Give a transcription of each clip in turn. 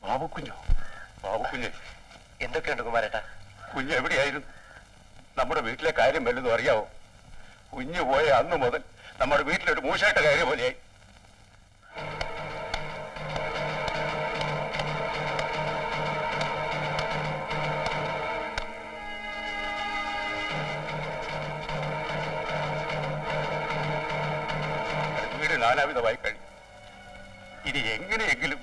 ബാബുക്കുഞ്ഞോ? ബാബുക്കുഞ്ഞ് എന്തൊക്കെയുണ്ട് കുമാരേട്ടാ? കുഞ്ഞ് എവിടെയായിരുന്നു? നമ്മുടെ വീട്ടിലെ കാര്യം വല്ലതും അറിയാവോ? കുഞ്ഞ് പോയ അന്ന് മുതൽ നമ്മുടെ വീട്ടിലൊരു മൂശായിട്ട കാര്യം പോലെയായി. വീട് നാനാവിധമായി കഴിഞ്ഞു. ഇനി എങ്ങനെയെങ്കിലും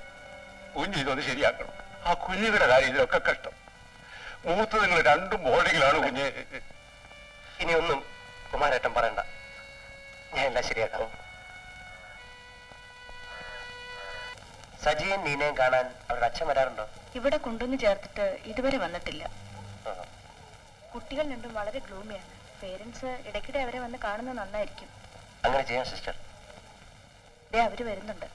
കുഞ്ഞ് ഇതൊന്ന് ശരിയാക്കണം. ആ കുഞ്ഞുങ്ങളുടെ കാര്യം ഇതിലൊക്കെ കഷ്ടം. മൂത്ത് നിങ്ങൾ രണ്ടും ബോർഡിങ്ങിലാണ് കുഞ്ഞ്. ഇനിയൊന്നും കുമാരേട്ടൻ പറയണ്ട, ഞാൻ എല്ലാം ശരിയാക്കാം. സജിയും നീനയും കാണാൻ അവരുടെ അച്ഛൻ വരാറുണ്ടോ? ഇവിടെ കൊണ്ടുവന്ന് ചേർത്തിട്ട് ഇതുവരെ വന്നിട്ടില്ല. കുട്ടികൾ രണ്ടും വളരെ ഗ്ലൂമിയാണ്. പേരൻസ് ഇടയ്ക്കിടെ അവരെ വന്ന് കാണുന്നത് നന്നായിരിക്കും. അങ്ങനെ ചെയ്യാം സിസ്റ്റർ. അവര് വരുന്നുണ്ട്.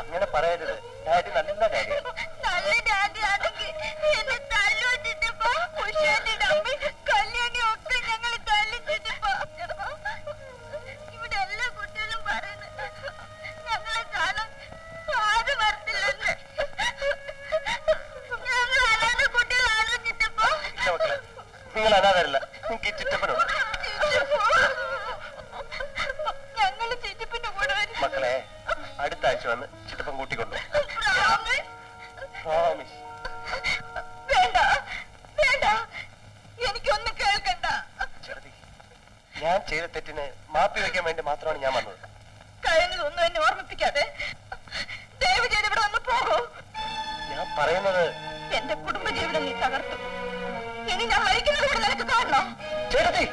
അങ്ങനെ പറയരുത്, ഡാഡി നല്ല ഡാഡിയാണ്. നിങ്ങൾ അനാഥരല്ല, നിങ്ങൾക്ക് ഈ ചിറ്റപ്പനുണ്ട്. മക്കളെ അടുത്ത ആഴ്ച വന്ന് ചിറ്റപ്പൻ കൂട്ടിക്കൊണ്ടു. പ്രോമിസ്. എനിക്കൊന്നും കേൾക്കണ്ട. ഞാൻ ചെയ്ത തെറ്റിന് മാപ്പി വയ്ക്കാൻ വേണ്ടി മാത്രമാണ് ഞാൻ വന്നത്. കഴിഞ്ഞതൊന്നും എന്നെ ഓർമ്മിപ്പിക്കാതെ ദയവ് ചെയ്ത് ഇവിടെ ഒന്ന് പോകൂ. ഞാൻ പറയുന്നത് എന്റെ കുടുംബജീവിതം നീ തകർത്തു. ഇനി ഞാൻ മരിക്കുന്നത് കൂടെ നിനക്ക് കാണണം. ചേട്ടത്തി,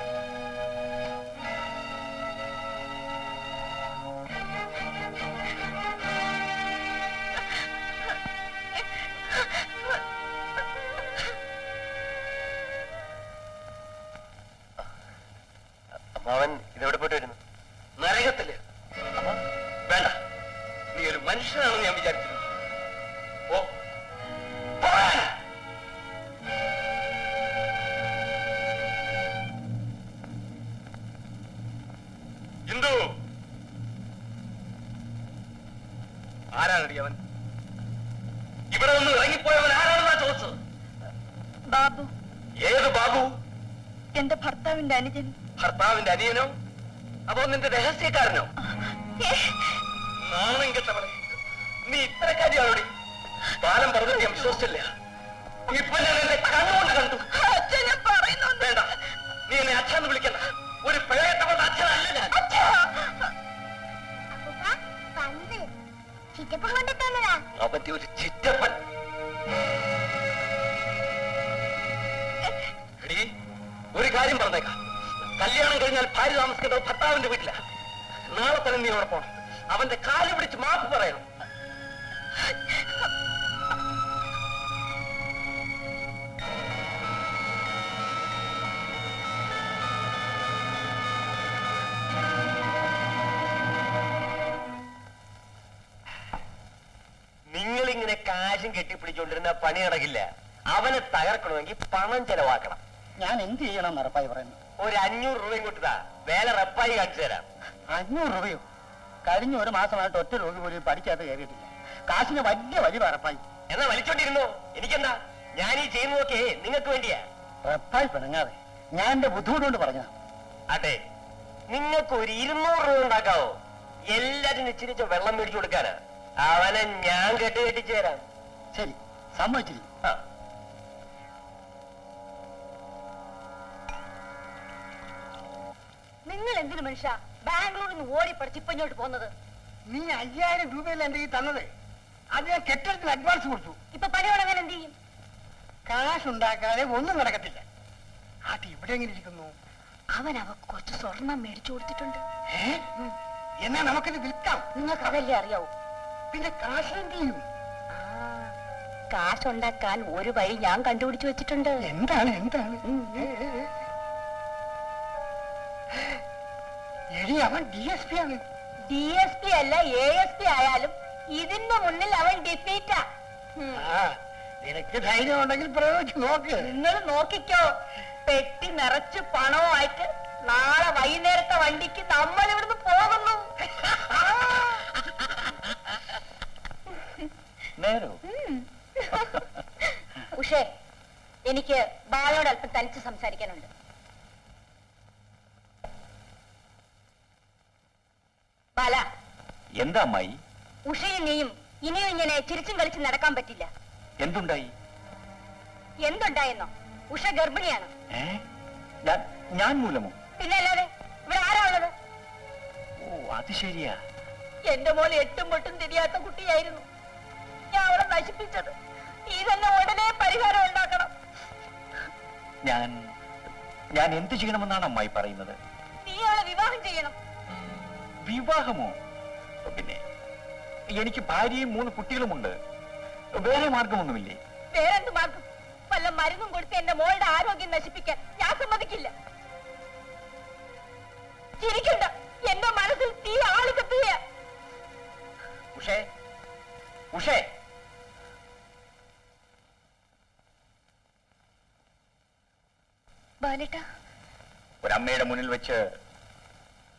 അവൻ ഇതെവിടെ പോയിട്ട് വരുന്നു? നരകത്തില്. വേണ്ട, നീ ഒരു മനുഷ്യനാണെന്ന് ഞാൻ വിചാരിച്ചു. ഇന്ദു, ആരാണടി അവൻ? ഇവിടെ നിന്ന് ഇറങ്ങിപ്പോയവൻ ആരാണെന്നാ ചോദിച്ചത്? ബാബു. ഏത് ബാബു? എന്റെ ഭർത്താവിന്റെ അനുജൻ. ഭർത്താവിന്റെ അനിയനോ? അതോ നിന്റെ രഹസ്യക്കാരനോ? നാണം കെട്ടവളെ, നീ ഇത്തരക്കാരിയാണോടി? കാലം പറഞ്ഞിട്ട് ഞാൻ വിശ്വസിച്ചില്ല. ഇപ്പൊ ഞാൻ എന്റെ കണ്ണുകൊണ്ട് കണ്ടു. വേണ്ട, നീ എന്നെ അച്ഛന്ന് വിളിക്കണ്ട. ഒരു പിഴയട്ടവളുടെ അച്ഛനല്ല ഞാൻ. അവന്റെ ഒരു ചിറ്റപ്പൻ. എടീ, ഒരു കാര്യം പറഞ്ഞേക്കാം. കല്യാണം കഴിഞ്ഞാൽ ഭാര്യ താമസിക്കുന്നത് ഭർത്താവിന്റെ വീട്ടില. നാളെ തന്നെ നീ അവിടെ പോണം. അവന്റെ കാല് പിടിച്ച് മാപ്പ് പറയണം. നിങ്ങളിങ്ങനെ കാശും കെട്ടിപ്പിടിച്ചോണ്ടിരുന്ന പണി നടക്കില്ല. അവനെ തകർക്കണമെങ്കിൽ പണം ചെലവാക്കണം. ഞാൻ എന്ത് ചെയ്യണം റപ്പായി പറയുന്നു? ഒരു 500 രൂപയും കൊടുത്താ വേല റപ്പായി കാണിച്ചു തരാം. 500 രൂപയോ? കഴിഞ്ഞ ഒരു മാസമായിട്ട് ഒറ്റ രോഗി പോലും പഠിക്കാതെ കയറിയിട്ടില്ല. കാശിന് വലിയ റപ്പായി. എന്നാ വലിച്ചോണ്ടിരുന്നോ? എനിക്കെന്താ, ഞാൻ ഈ ചെയ്യുന്നതൊക്കെ നിങ്ങൾക്ക് വേണ്ടിയാ. റപ്പായി പിണങ്ങാതെ, ഞാൻ എന്റെ ബുദ്ധിമുട്ട് കൊണ്ട് പറഞ്ഞതാ. അതെ, നിങ്ങൾക്ക് ഒരു 200 രൂപ ഉണ്ടാക്കാവോ? എല്ലാരും ഇച്ചിരിച്ച വെള്ളം മേടിച്ചു കൊടുക്കാനാ. അവനെ ഞാൻ കെട്ടിച്ചു തരാം. ശരി, സമ്മതിച്ചിരിക്കും. നിങ്ങൾ എന്തിനു മനുഷ്യ ബാംഗ്ലൂരിൽ നിന്ന് ഓടിപ്പടിച്ച് ഇപ്പൊ ഇങ്ങോട്ട് പോകുന്നത്? നീ 5000 രൂപയല്ല എന്റെ ഈ തന്നത്. അത് ഞാൻ കെട്ടിടത്തിന് അഡ്വാൻസ് കൊടുത്തു. ഇപ്പൊ പണി തുടങ്ങാൻ എന്ത് ചെയ്യും? കാശുണ്ടാക്കാതെ ഒന്നും നടക്കത്തില്ല. അത് ഇവിടെ എങ്ങനെ ഇരിക്കുന്നു? അവൻ അവക്ക് കുറച്ച് സ്വർണം മേടിച്ചു കൊടുത്തിട്ടുണ്ട്. എന്നാ നമുക്കിത് വിൽക്കാം. നിങ്ങൾക്ക് അതല്ലേ അറിയാവൂ. പിന്നെ കാശ് എന്ത് ചെയ്യും? കാശുണ്ടാക്കാൻ ഒരു വഴി ഞാൻ കണ്ടുപിടിച്ചു വെച്ചിട്ടുണ്ട്. എന്താണ്? അവൻ DSP ആണ്. DSP അല്ല ASP ആയാലും ഇതിന്റെ മുന്നിൽ അവൻ ഡിഫീറ്റാ. നിനക്ക് ധൈര്യം ഉണ്ടെങ്കിൽ പ്രയോഗിച്ച് നോക്ക്. നിങ്ങൾ നോക്കിക്കോ, പെട്ടി നിറച്ച് പണവുമായിട്ട് നാളെ വൈകുന്നേരത്തെ വണ്ടിക്ക് നമ്മൾ ഇവിടുന്ന് പോകുന്നു. നേരോ? ഉഷേ, എനിക്ക് ബാലയോട് അല്പം തനിച്ച് സംസാരിക്കാനുണ്ട്. ബാല, എന്താ അമ്മായി? ഉഷയും നീയും ഇനിയും ഇങ്ങനെ ചിരിച്ചും കളിച്ചും നടക്കാൻ പറ്റില്ല. എന്തുണ്ടായി? എന്തുണ്ടായെന്നോ? ഉഷ ഗർഭിണിയാണ്. ഞാൻ മൂലമോ? പിന്നെ അല്ലാതെ ഇവിടെ ആരാ ഉള്ളത്? ഓ, അത് ശരിയാ. എന്റെ മോൾ എട്ടും പൊട്ടും തിരിയാത്ത കുട്ടിയായിരുന്നു. ഞാൻ അവളെ നശിപ്പിച്ചത്. നീ തന്നെ ഉടനെ പരിഹാരം ഉണ്ടാക്കണം. ഞാൻ എന്ത് ചെയ്യണമെന്നാണ് അമ്മായി പറയുന്നത്? നീ അവളെ വിവാഹം ചെയ്യണം. വിവാഹമോ? പിന്നെ എനിക്ക് ഭാര്യയും 3 കുട്ടികളുമുണ്ട്. വേറെ മാർഗമൊന്നുമില്ലേ? വേറെന്ത് മാർഗം? വല്ല മരുന്നും കൊടുത്ത് എന്റെ മോളുടെ ആരോഗ്യം നശിപ്പിക്കാൻ ഞാൻ സമ്മതിക്കില്ല. ചിരിക്കണ്ട, എന്റെ മനസ്സിൽ തീ ആളി കത്തുകയാ. ഉഷേ, ഉഷേ, ബാലേട്ട, ഒരമ്മയുടെ മുന്നിൽ വെച്ച്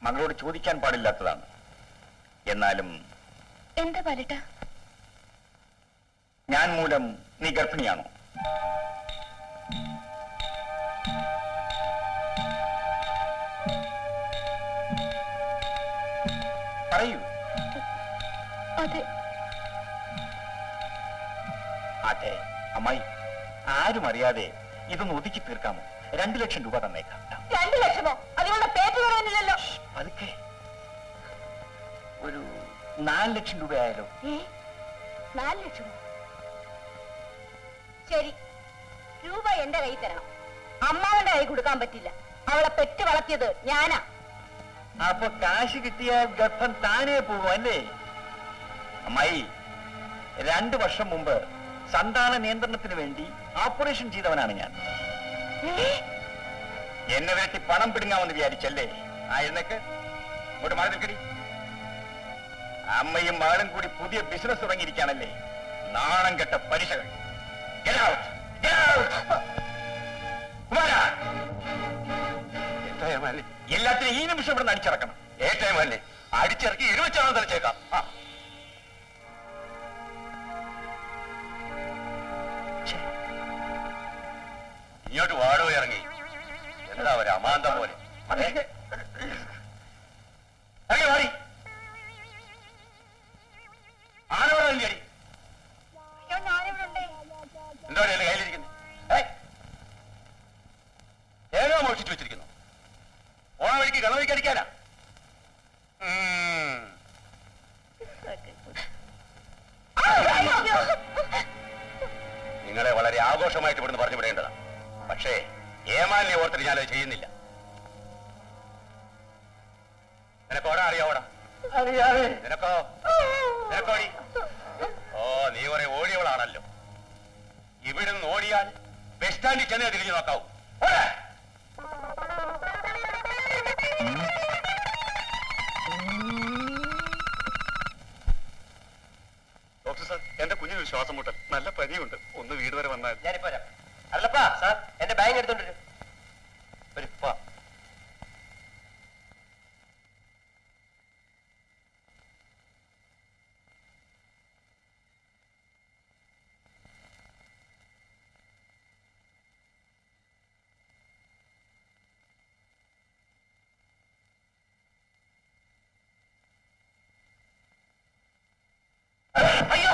മകളോട് ചോദിക്കാൻ പാടില്ലാത്തതാണ്. എന്നാലും എന്താ ബാലേട്ട? ഞാൻ മൂലം നീ ഗർഭിണിയാണോ? പറയൂ. അതെ. അതെ. അമ്മായി, ആരും അറിയാതെ ഇതൊന്ന് ഒതുക്കി തീർക്കാമോ? 2 ലക്ഷം രൂപ തന്നേക്കാം. 2 ലക്ഷമോ? അതുകൊണ്ട് പേറ്റ് പറയാനില്ലല്ലോ. പതുക്കെ ഒരു 4 ലക്ഷം രൂപയായാലോ? 4 ലക്ഷമോ? ശരി, രൂപ എന്റെ കൈ തരണം. അമ്മാവന്റെ കൈ കൊടുക്കാൻ പറ്റില്ല. അവളെ പെറ്റ് വളർത്തിയത് ഞാനാ. അപ്പൊ കാശ് കിട്ടിയാൽ ഗർഭം താനേ പോകും അല്ലേ? അമ്മായി, 2 വർഷം മുമ്പ് സന്താന നിയന്ത്രണത്തിന് വേണ്ടി ഓപ്പറേഷൻ ചെയ്തവനാണ് ഞാൻ. എന്നെ വേണ്ടി പണം പിടുങ്ങാമെന്ന് വിചാരിച്ചല്ലേ? ആയിരുന്നേക്ക് ഇങ്ങോട്ട് മാറി നിൽക്കടി. അമ്മയും മകളും കൂടി പുതിയ ബിസിനസ് തുടങ്ങിയിരിക്കുകയാണല്ലേ? നാണം കെട്ട പലിശകൾ. എല്ലാത്തിനും ഈ നിമിഷം ഇവിടെ അടിച്ചിറക്കണം. ഏറ്റമല്ലേ അടിച്ചിറക്കി 20 തളിച്ചേക്കാം. ഇങ്ങോട്ട് വാടോ ഇറങ്ങി. എന്താ ഒരു അമാന്തം പോലെ. ഇറങ്ങി വാടി. ആരോടല്ലേ അടി? എന്താ എന്റെ കയ്യിലിരിക്കുന്നത്? ഏതോ മോഷിച്ചു വെച്ചിരിക്കുന്നു. ഓണ വഴിക്ക് ഗണവഴിക്ക് അടിക്കാനാ? നിങ്ങളെ വളരെ ആഘോഷമായിട്ട് ഇവിടുന്ന് പറഞ്ഞു വിടേണ്ടതാണ്. പക്ഷേ ഏമാലിനെ ഓർത്തിട്ട് ഞാനത് ചെയ്യുന്നില്ല. നിനക്കോടാ അറിയാവോടാ? നിനക്കോ? നിനക്കോടി? ഓ, നീ കുറെ ഓടിയവളാണല്ലോ. ഇവിടുന്ന് ഓടിയാൽ ബസ് സ്റ്റാൻഡിൽ ചെന്നേ തിരിഞ്ഞു നോക്കാവൂ. ഡോക്ടർ സാർ, എന്റെ കുഞ്ഞിന് ശ്വാസം മുട്ടൽ, നല്ല പനിയുണ്ട്. ഒന്ന് വീട് വരെ വന്നാൽ. ഞാനിപ്പോ വരാം. അല്ലപ്പാ സാർ, എന്റെ ബാഗ് എടുത്തോണ്ടിരും. അയ്യോ,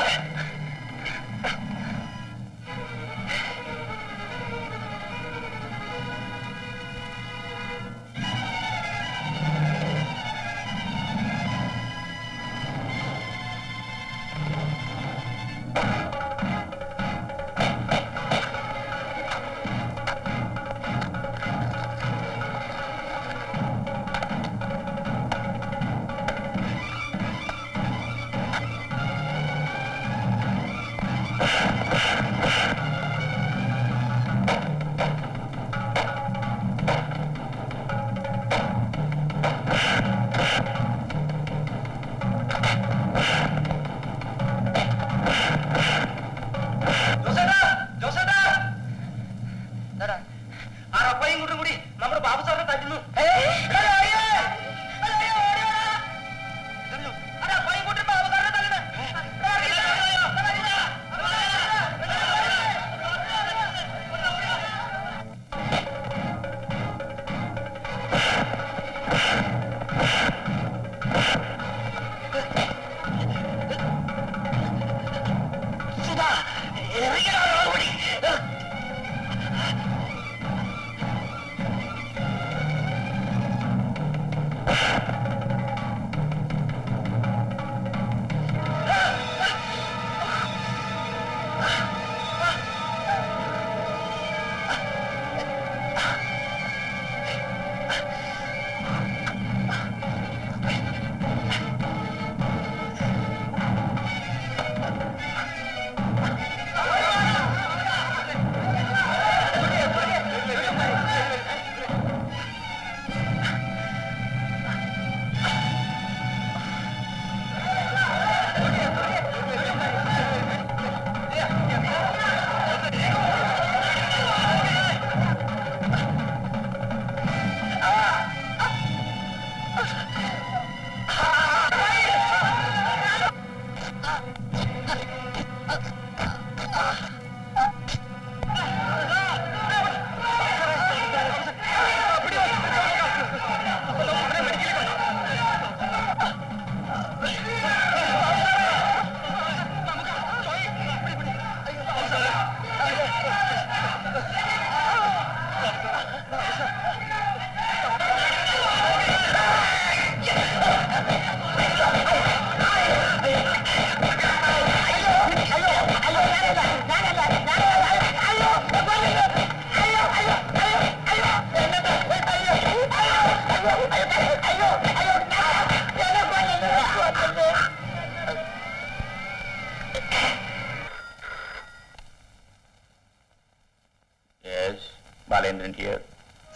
ബാലേന്ദ്രൻ ഹിയർ.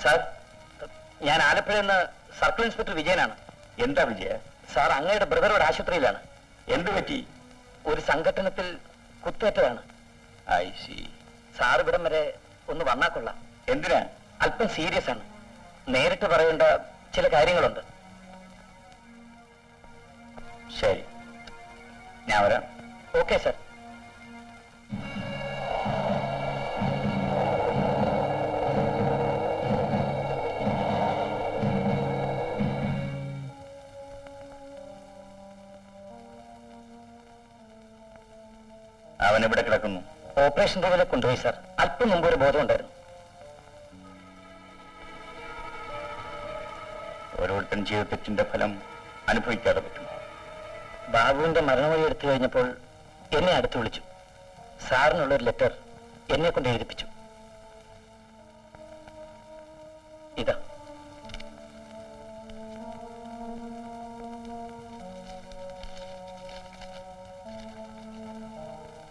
സാർ, ഞാൻ ആലപ്പുഴയിൽ നിന്ന് സർക്കിൾ ഇൻസ്പെക്ടർ വിജയനാണ്. എന്താ വിജയ? സാർ, അങ്ങയുടെ ബ്രദറുടെ ആശുപത്രിയിലാണ്. എന്തു പറ്റി? ഒരു സംഘട്ടനത്തിൽ കുത്തേറ്റതാണ്. I C. സാർ ഇവിടം വരെ ഒന്ന് വന്നാ കൊള്ളാം. എന്തിനാ? അല്പം സീരിയസ് ആണ്. നേരിട്ട് പറയേണ്ട ചില കാര്യങ്ങളുണ്ട്. ശരി, ഞാൻ വരാം. Okay sir. അവൻ എവിടെ കിടക്കുന്നു? ഓപ്പറേഷൻ റൂമിലേക്ക് കൊണ്ടുപോയി സാർ. അല്പം മുമ്പ് ഒരു ബോധമുണ്ടായിരുന്നു. ഓരോരുത്തരും ചെയ്ത തെറ്റിന്റെ ഫലം അനുഭവിക്കാതെ പറ്റും. ബാബുവിന്റെ മരണമൊഴി എടുത്തു കഴിഞ്ഞപ്പോൾ എന്നെ അടുത്ത് വിളിച്ചു. സാറിനുള്ളൊരു ലെറ്റർ എന്നെ കൊണ്ട് എഴുതിപ്പിച്ചു. ഇതാ.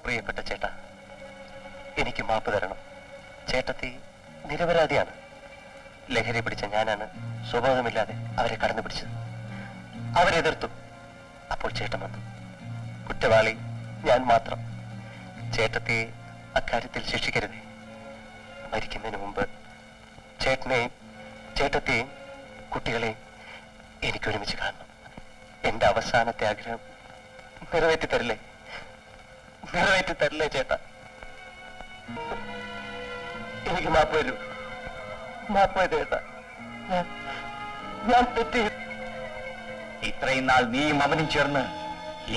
പ്രിയപ്പെട്ട ചേട്ടാ, എനിക്ക് മാപ്പ് തരണം. ചേട്ടത്തി നിരപരാധിയാണ്. ലഹരി പിടിച്ച ഞാനാണ് സ്വഭാവമില്ലാതെ അവരെ കടന്നു പിടിച്ചത്. അവരെതിർത്തു. അപ്പോൾ ചേട്ടൻ വന്നു. കുറ്റവാളി ഞാൻ മാത്രം. ചേട്ടത്തെ അക്കാര്യത്തിൽ ശിക്ഷിക്കരുതേ. മരിക്കുന്നതിന് മുമ്പ് ചേട്ടനെയും ചേട്ടത്തെയും കുട്ടികളെയും എനിക്കൊരുമിച്ച് കാണണം. എന്റെ അവസാനത്തെ ആഗ്രഹം നിറവേറ്റി തരില്ലേ? നിറവേറ്റി തരില്ലേ ചേട്ടാ? എനിക്ക് മാപ്പ് തരൂ. മാപ്പ് ചേട്ടാ. ഞാൻ തെറ്റി. ഇത്രയും നാൾ നീയും അവനും ചേർന്ന്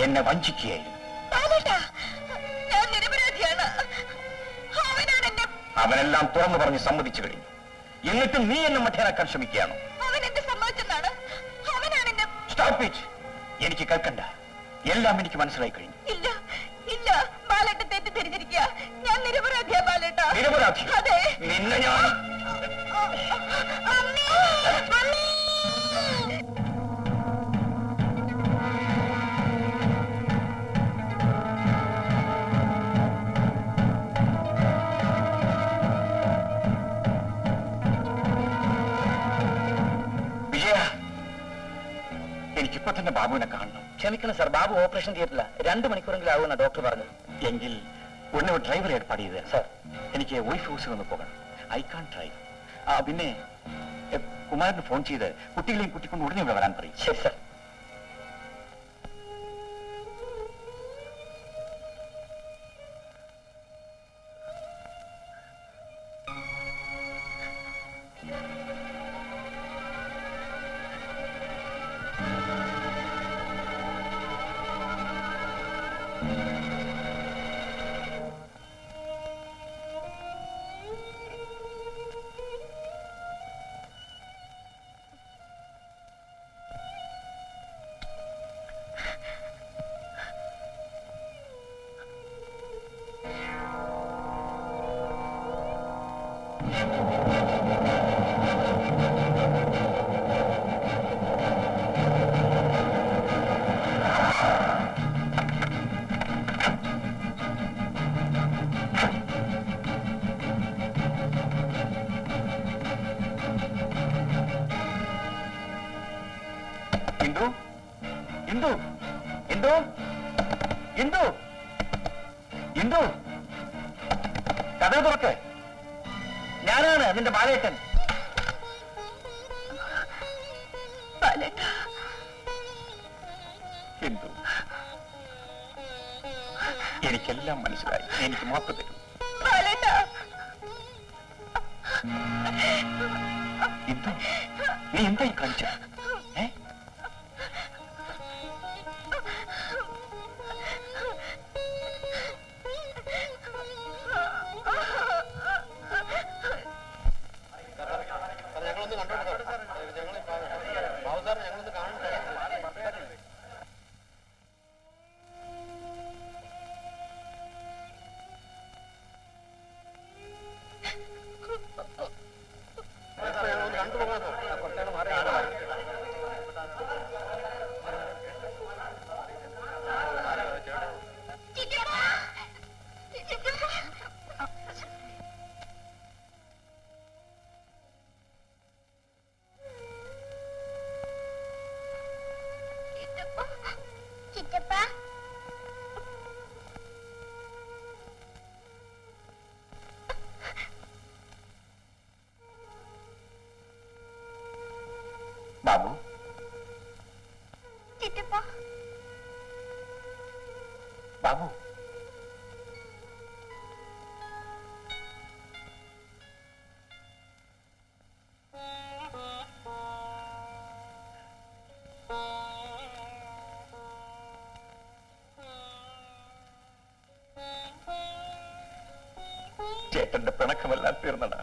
എന്നെ വഞ്ചിക്കുകയായിരുന്നു. ഞാൻ നിരപരാധിയാണ്. അവനെല്ലാം തുറന്നു പറഞ്ഞ് സമ്മതിച്ചു കഴിഞ്ഞു. എന്നിട്ടും നീ എന്നെ മഠേനാക്കാൻ ശ്രമിക്കുകയാണോ? അവൻ എന്നെ സമ്മതിച്ചെന്നാണ്. അവനാണ് എന്നെ. Stop it. എനിക്ക് കേൾക്കണ്ട. എല്ലാം എനിക്ക് മനസ്സിലായി കഴിഞ്ഞു. ഇല്ല ഇല്ല, ബാലേട്ടൻ തെറ്റിദ്ധരിച്ചിരിക്കുക. ഞാൻ നിരപരാധിയാ ബാലേട്ട. നിരപരാധി? അതെ. നിന്നെ ഞാൻ അമ്മേ, അമ്മേ. വിജയ, എനിക്കിപ്പോ തന്നെ ബാബുവിനെ കാണണം. ക്ഷമിക്കണം സാർ, ബാബു ഓപ്പറേഷൻ തിയേറ്ററില്ല. 2 മണിക്കൂറെങ്കിലും ആവുമെന്ന ഡോക്ടർ പറഞ്ഞു. എങ്കിൽ ഉടനെ ഒരു ഡ്രൈവർ ഏർപ്പാട് ചെയ്ത് സാർ. എനിക്ക് വൈഫ് ഹൗസിൽ ഒന്ന് പോകണം. I can't drive. പിന്നെ കുമാരന് ഫോൺ ചെയ്ത് കുട്ടികളെയും കുട്ടിക്കൊണ്ട് ഉടനെ ഇവിടെ വരാൻ പറയും. ശരി സാർ. ഇന്ദു, ഇന്ദു, ഇന്ദു, ഇന്ദു, ഇന്ദു, കഥ തുറക്ക്. ഞാനാണ് നിന്റെ ബാലേട്ടൻ. ഇന്ദു, എനിക്കെല്ലാം മനസ്സിലായി. എനിക്ക് മാപ്പ് തരൂ. ഇന്ദു, നീ എന്തായി കാണിച്ചത്? ചേട്ടന്റെ പിണക്കമെല്ലാം തീർന്നടാ.